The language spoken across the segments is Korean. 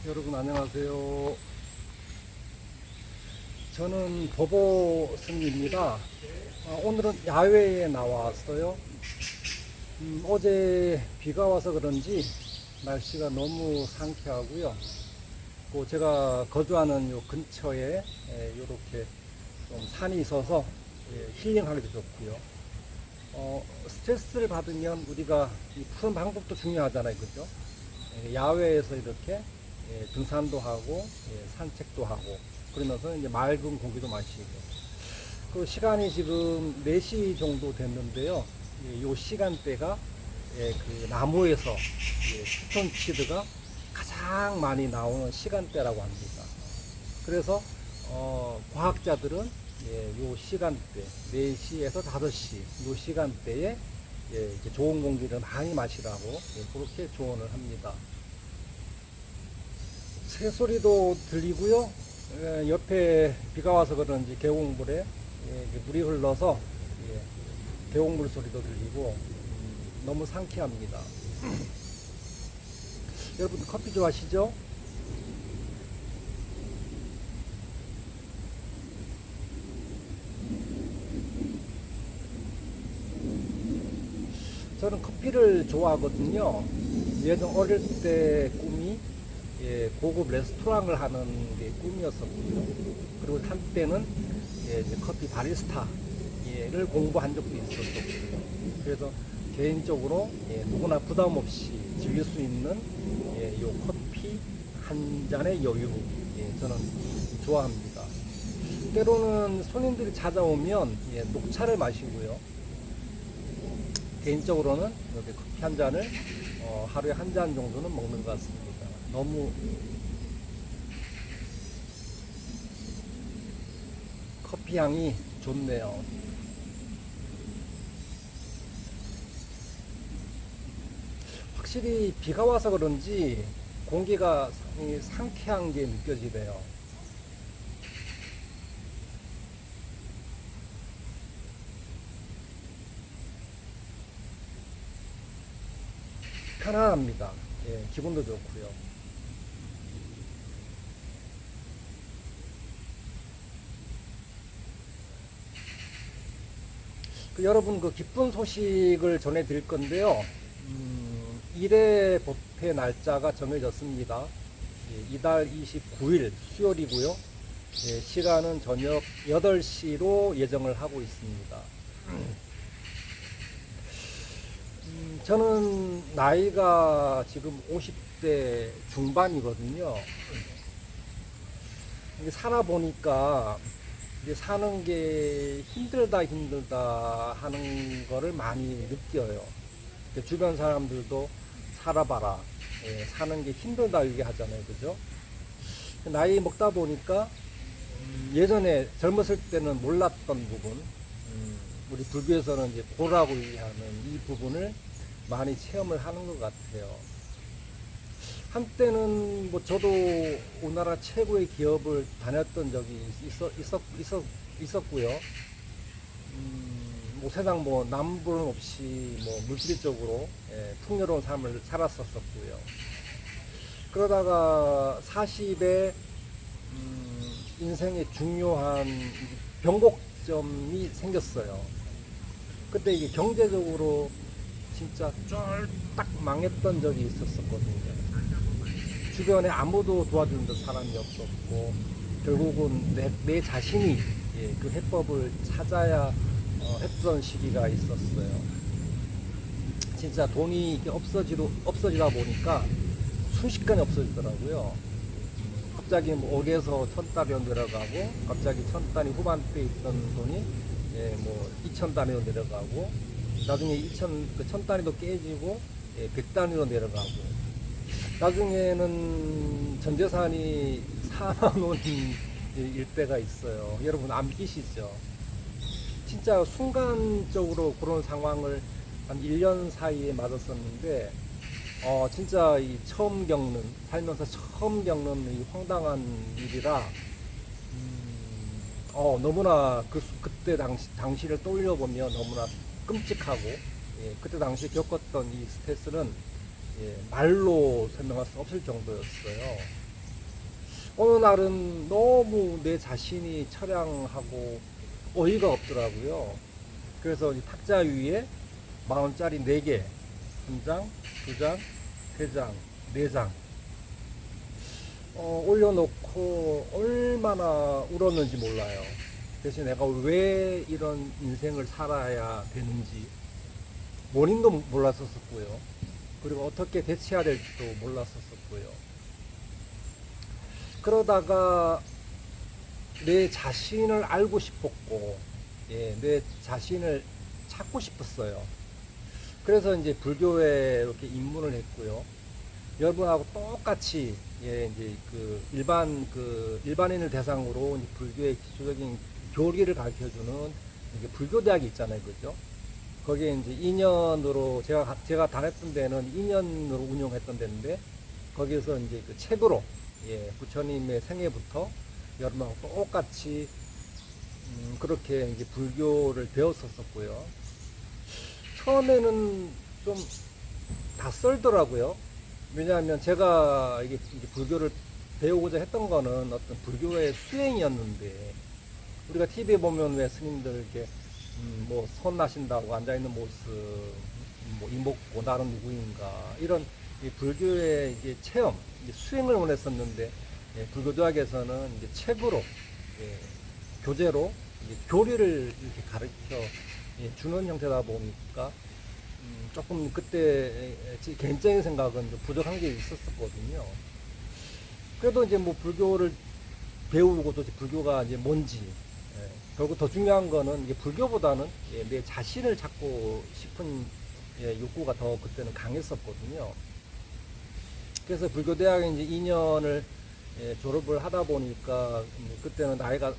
여러분 안녕하세요. 저는 보보승입니다. 오늘은 야외에 나왔어요. 어제 비가 와서 그런지 날씨가 너무 상쾌하고요. 또 제가 거주하는 요 근처에 이렇게 좀 산이 있어서 힐링하기도 좋고요. 스트레스를 받으면 우리가 푸는 방법도 중요하잖아요, 그죠? 야외에서 이렇게 등산도 하고 산책도 하고 그러면서 이제 맑은 공기도 마시고. 그 시간이 지금 4시 정도 됐는데요. 이 시간대가 그 나무에서 피톤치드가 가장 많이 나오는 시간대라고 합니다. 그래서 과학자들은 요 시간대 4시에서 5시 요 시간대에 이렇게 좋은 공기를 많이 마시라고 그렇게 조언을 합니다. 새소리도 들리고요. 옆에 비가 와서 그런지 계곡물에 물이 흘러서 계곡물 소리도 들리고 너무 상쾌합니다. 여러분 커피 좋아하시죠? 저는 커피를 좋아하거든요. 예전 어릴 때 꿈이 고급 레스토랑을 하는 게 꿈이었었고요. 그리고 한때는 이제 커피 바리스타를 공부한 적도 있었었고요. 그래서 개인적으로 누구나 부담 없이 즐길 수 있는 요 커피 한 잔의 여유 저는 좋아합니다. 때로는 손님들이 찾아오면 녹차를 마시고요. 개인적으로는 이렇게 커피 한 잔을 하루에 한 잔 정도는 먹는 것 같습니다. 너무 커피 향이 좋네요. 확실히 비가 와서 그런지 공기가 상당히 상쾌한 게 느껴지네요. 편안합니다. 기분도 좋고요. 여러분 기쁜 소식을 전해드릴 건데요. 1회 법회 날짜가 정해졌습니다. 이달 29일 수요일이고요. 시간은 저녁 8시로 예정을 하고 있습니다. 저는 나이가 지금 50대 중반이거든요. 살아보니까 사는 게 힘들다 하는 거를 많이 느껴요. 주변 사람들도 살아봐라, 사는 게 힘들다 얘기하잖아요, 그죠? 나이 먹다 보니까 예전에 젊었을 때는 몰랐던 부분, 우리 불교에서는 이제 고라고 얘기하는 이 부분을 많이 체험을 하는 것 같아요. 한때는 저도 우리나라 최고의 기업을 다녔던 적이 있었고요. 세상 남부름 없이 물질적으로 풍요로운 삶을 살았었고요. 그러다가 40에 인생의 중요한 변곡점이 생겼어요. 그때 이게 경제적으로 진짜 쫄딱 망했던 적이 있었거든요. 주변에 아무도 도와주는 사람이 없었고, 결국은 내 자신이 그 해법을 찾아야 했던 시기가 있었어요. 진짜 돈이 이렇게 없어지다 보니까 순식간에 없어지더라고요. 갑자기 5에서 1000달러 내려가고, 갑자기 1000달러 후반대에 있던 돈이 2000달러로 내려가고, 나중에 1000달러도 깨지고 100달러로 내려가고, 나중에는 전 재산이 4만 원일 때가 있어요. 여러분 안 믿기시죠? 진짜 순간적으로 그런 상황을 한 1년 사이에 맞았었는데, 진짜 살면서 처음 겪는 이 황당한 일이라, 너무나 그때 당시를 떠올려보면 너무나 끔찍하고, 그때 당시 겪었던 이 스트레스는 말로 설명할 수 없을 정도였어요. 어느 날은 너무 내 자신이 처량하고 어이가 없더라고요. 그래서 이 탁자 위에 10,000원짜리 4개, 1장, 2장, 3장, 4장 올려놓고 얼마나 울었는지 몰라요. 대신 내가 왜 이런 인생을 살아야 되는지 원인도 몰랐었고요. 그리고 어떻게 대처해야 될지도 몰랐었고요. 그러다가 내 자신을 알고 싶었고, 내 자신을 찾고 싶었어요. 그래서 이제 불교에 이렇게 입문을 했고요. 여러분하고 똑같이 이제 일반인을 대상으로 이제 불교의 기초적인 교리를 가르쳐주는 이게 불교대학이 있잖아요, 그죠? 거기에 이제 2년으로 제가 다녔던 데는 2년으로 운영했던 데인데 거기에서 이제 그 책으로 부처님의 생애부터 여러분하고 똑같이 그렇게 이제 불교를 배웠었고요. 처음에는 좀 낯설더라고요. 왜냐하면 제가 이게 불교를 배우고자 했던 거는 어떤 불교의 수행이었는데, 우리가 TV에 보면 왜 스님들 이렇게 뭐 손나신다고 앉아있는 모습, 뭐 이목고 나는 누구인가, 이런 이 불교의 이제 체험, 이제 수행을 원했었는데, 불교대학에서는 이제 책으로, 교재로 이제 교리를 이렇게 가르쳐 주는 형태다 보니까 조금 그때 제 개인적인 생각은 좀 부족한 게 있었거든요. 그래도 이제 뭐 불교를 배우고 또 불교가 이제 뭔지, 결국 더 중요한 거는 이게 불교보다는 내 자신을 찾고 싶은 욕구가 더 그때는 강했었거든요. 그래서 불교대학에 이제 2년을 졸업을 하다 보니까 그때는 나이가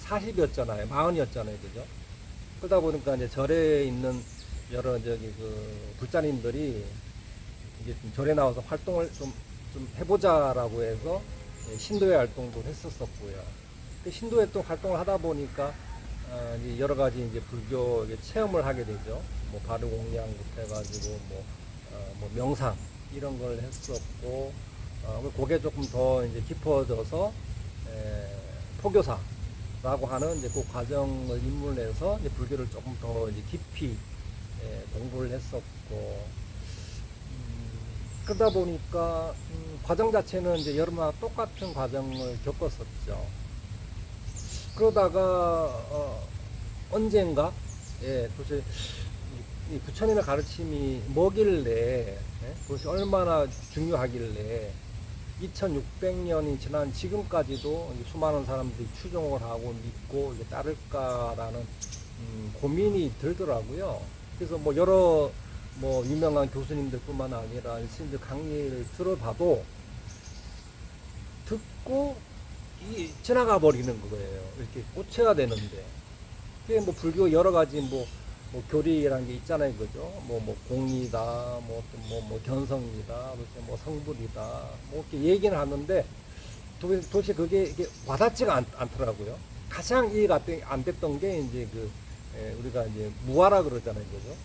40이었잖아요. 40이었잖아요. 그죠? 그러다 보니까 이제 절에 있는 여러 불자님들이 이제 좀 절에 나와서 활동을 좀 해보자라고 해서 신도회 활동도 했었고요. 신도회 또 활동을 하다 보니까 이제 여러 가지 이제 불교 체험을 하게 되죠. 뭐 바르공양부터 해가지고 뭐 명상 이런 걸 했었고, 그게 조금 더 이제 깊어져서 포교사라고 하는 이제 그 과정을 입문해서 이제 불교를 조금 더 이제 깊이 공부를 했었고, 그러다 보니까 과정 자체는 이제 여러분과 똑같은 과정을 겪었었죠. 그러다가 언젠가 도대체 이 부처님의 가르침이 뭐길래, 그것이 얼마나 중요하길래 2600년이 지난 지금까지도 수많은 사람들이 추종을 하고 믿고 따를까라는 고민이 들더라고요. 그래서 뭐 여러 유명한 교수님들뿐만 아니라 스님들 강의를 들어봐도 듣고 지나가 버리는 거예요. 이렇게 고쳐야 되는데. 그게 뭐 불교 여러 가지 뭐 교리라는 게 있잖아요, 그죠? 뭐 공이다, 뭐 견성이다, 뭐 성불이다, 뭐 이렇게 얘기는 하는데 도대체 그게 이게 와닿지가 않더라고요. 가장 이해가 안 됐던 게 이제 우리가 이제 무아라 그러잖아요, 그죠?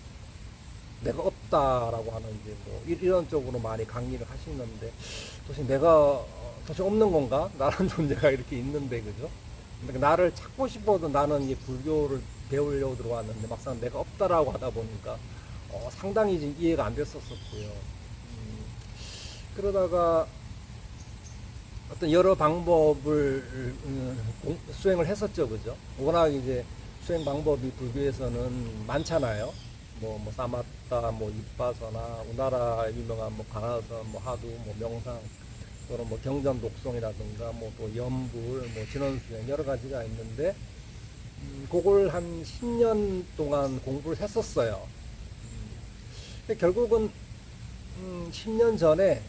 내가 없다라고 하는 이제 뭐 이런 쪽으로 많이 강의를 하시는데, 도대체 없는 건가? 나라는 존재가 이렇게 있는데, 그죠? 그러니까 나를 찾고 싶어도 나는 이 불교를 배우려고 들어왔는데 막상 내가 없다라고 하다 보니까 상당히 이제 이해가 안 됐었고요. 그러다가 어떤 여러 방법을 수행을 했었죠, 그죠? 워낙 이제 수행 방법이 불교에서는 많잖아요. 뭐 사마타, 뭐 이빠서나, 우리나라 유명한 뭐 가나선, 뭐 하두, 뭐 명상, 또는 뭐 경전 독송이라든가, 뭐 또 염불, 뭐 진원수행 여러 가지가 있는데, 그걸 한 10년 동안 공부를 했었어요. 근데 결국은 10년 전에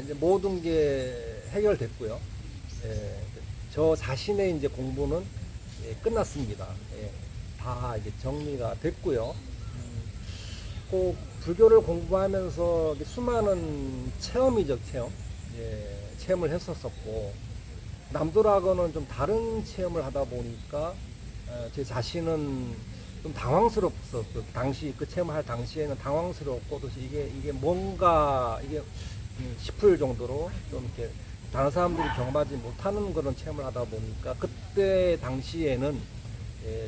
이제 모든 게 해결됐고요. 저 자신의 이제 공부는 끝났습니다. 다 이제 정리가 됐고요. 그 불교를 공부하면서 수많은 체험이죠, 체험을 했었었고, 남들하고는 좀 다른 체험을 하다 보니까 제 자신은 좀 당황스럽었어요. 그 체험을 할 당시에는 당황스럽고, 또 이게 뭔가 싶을 정도로 좀 이렇게 다른 사람들이 경험하지 못하는 그런 체험을 하다 보니까 그때 당시에는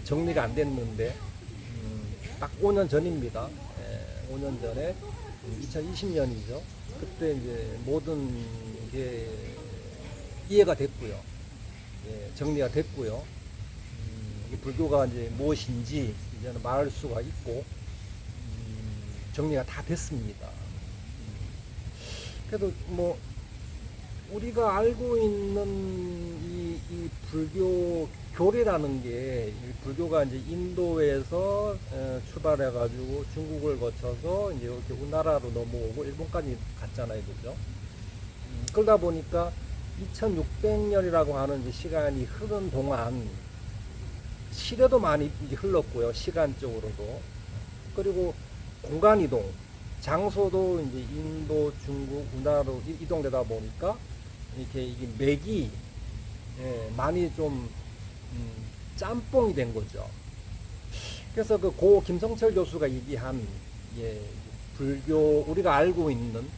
정리가 안 됐는데 딱 5년 전입니다. 5년 전에 2020년이죠. 그때 이제 모든 게 이해가 됐고요. 정리가 됐고요. 이 불교가 이제 무엇인지 이제는 말할 수가 있고 정리가 다 됐습니다. 그래도 뭐 우리가 알고 있는 이 불교 교리라는 게 불교가 이제 인도에서 출발해 가지고 중국을 거쳐서 이제 이렇게 우리나라로 넘어오고 일본까지 갔잖아요, 그죠? 그러다 보니까 2600년이라고 하는 이제 시간이 흐른 동안 시대도 많이 이제 흘렀고요, 시간적으로도. 그리고 공간 이동, 장소도 이제 인도, 중국, 우리나라로 이동되다 보니까 이렇게 이게 맥이 많이 좀 짬뽕이 된 거죠. 그래서 그 고 김성철 교수가 얘기한 불교 우리가 알고 있는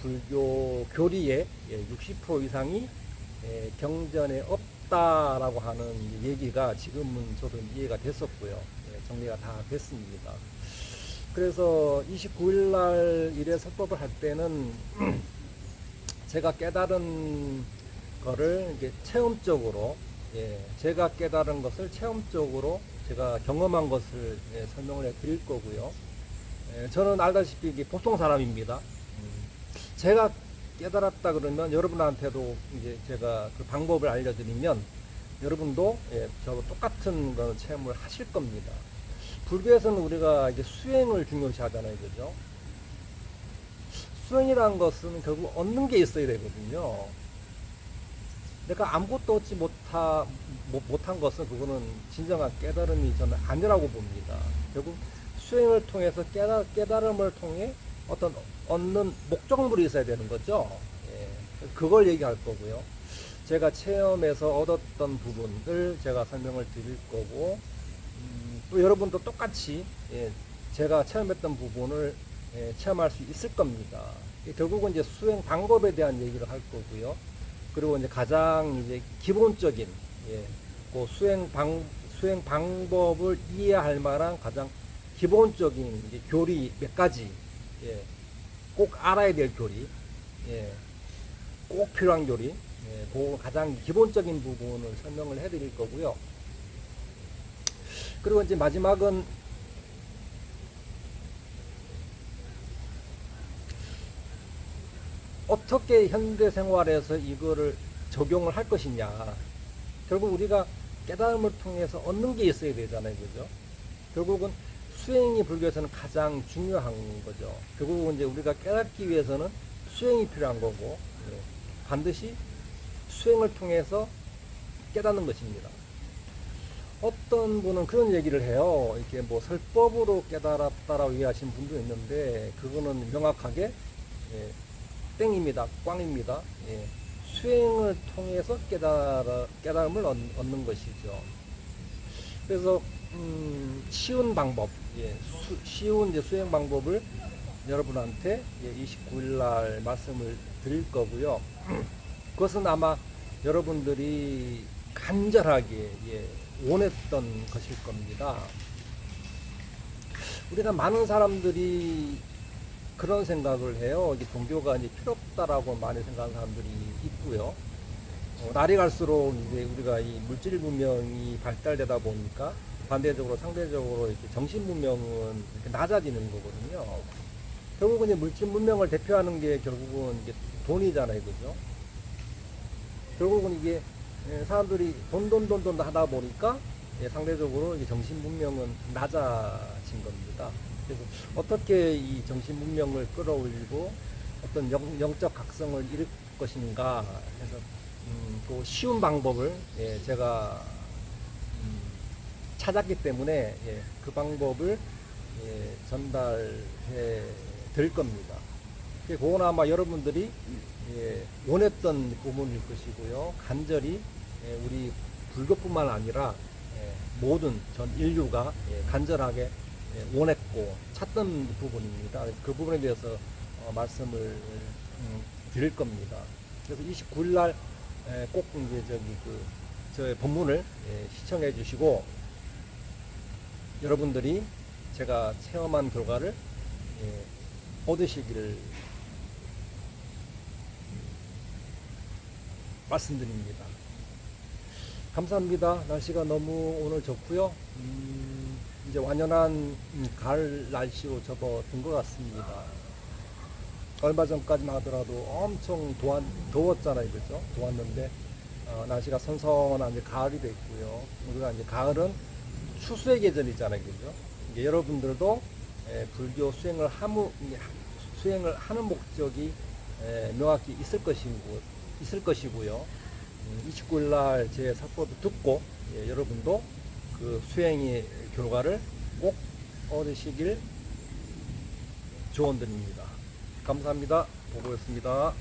불교 교리의 60% 이상이 경전에 없다라고 하는 얘기가 지금은 저도 이해가 됐었고요. 정리가 다 됐습니다. 그래서 29일 날 일에 설법을 할 때는 제가 깨달은 거를 이제 체험적으로 제가 깨달은 것을 체험적으로 제가 경험한 것을 설명을 해 드릴 거고요. 저는 알다시피 이게 보통 사람입니다. 제가 깨달았다 그러면 여러분한테도 이제 제가 그 방법을 알려드리면 여러분도 저하고 똑같은 그런 체험을 하실 겁니다. 불교에서는 우리가 이제 수행을 중요시 하잖아요, 그죠? 수행이라는 것은 결국 얻는 게 있어야 되거든요. 내가 아무것도 얻지 못한 것은 그거는 진정한 깨달음이 저는 아니라고 봅니다. 결국 수행을 통해서 깨달음을 통해 어떤 얻는 목적물이 있어야 되는 거죠. 그걸 얘기할 거고요. 제가 체험에서 얻었던 부분을 제가 설명을 드릴 거고, 또 여러분도 똑같이 제가 체험했던 부분을 체험할 수 있을 겁니다. 결국은 이제 수행 방법에 대한 얘기를 할 거고요. 그리고 이제 가장 이제 기본적인 그 수행 방법을 이해할 만한 가장 기본적인 이제 교리 몇 가지 꼭 알아야 될 교리, 꼭 필요한 교리, 그 가장 기본적인 부분을 설명을 해드릴 거고요. 그리고 이제 마지막은 어떻게 현대 생활에서 이거를 적용을 할 것이냐. 결국 우리가 깨달음을 통해서 얻는 게 있어야 되잖아요, 그죠? 결국은 수행이 불교에서는 가장 중요한 거죠. 결국은 이제 우리가 깨닫기 위해서는 수행이 필요한 거고, 반드시 수행을 통해서 깨닫는 것입니다. 어떤 분은 그런 얘기를 해요. 이렇게 뭐 설법으로 깨달았다라고 이해하시는 분도 있는데, 그거는 명확하게 땡입니다. 꽝입니다. 수행을 통해서 깨달음을 얻는 것이죠. 그래서 쉬운 방법, 쉬운 이제 수행 방법을 여러분한테 29일 날 말씀을 드릴 거고요. 그것은 아마 여러분들이 간절하게 원했던 것일 겁니다. 우리가 많은 사람들이 그런 생각을 해요. 이게 종교가 이제 필요 없다라고 많이 생각하는 사람들이 있고요. 날이 갈수록 이제 우리가 이 물질 문명이 발달되다 보니까 반대적으로 상대적으로 이렇게 정신 문명은 이렇게 낮아지는 거거든요. 결국은 이제 물질 문명을 대표하는 게 결국은 이게 돈이잖아요, 그죠? 결국은 이게 사람들이 돈 하다 보니까 상대적으로 이제 정신 문명은 낮아진 겁니다. 그래서 어떻게 이 정신 문명을 끌어올리고 어떤 영적 각성을 이룰 것인가 해서 그 쉬운 방법을 제가 찾았기 때문에 그 방법을 전달해 드릴 겁니다. 그건 아마 여러분들이 원했던 부분일 것이고요. 간절히 우리 불교뿐만 아니라 모든 전 인류가 간절하게 원했고 찾던 부분입니다. 그 부분에 대해서 말씀을 드릴 겁니다. 그래서 29일 날 꼭 이제 저기 저의 본문을 시청해 주시고 여러분들이 제가 체험한 결과를 얻으시기를 말씀드립니다. 감사합니다. 날씨가 너무 오늘 좋고요. 이제 완연한 가을 날씨로 접어든 것 같습니다. 얼마 전까지만 하더라도 엄청 더웠잖아요, 그죠? 더웠는데 날씨가 선선한 이제 가을이 됐고요. 우리가 이제 가을은 추수의 계절이잖아요, 그죠? 이제 여러분들도 불교 수행을 하는 목적이 명확히 있을 것이고요. 29일 날 제 사법을 듣고 여러분도 그 수행의 결과를 꼭 얻으시길 조언드립니다. 감사합니다. 보고였습니다.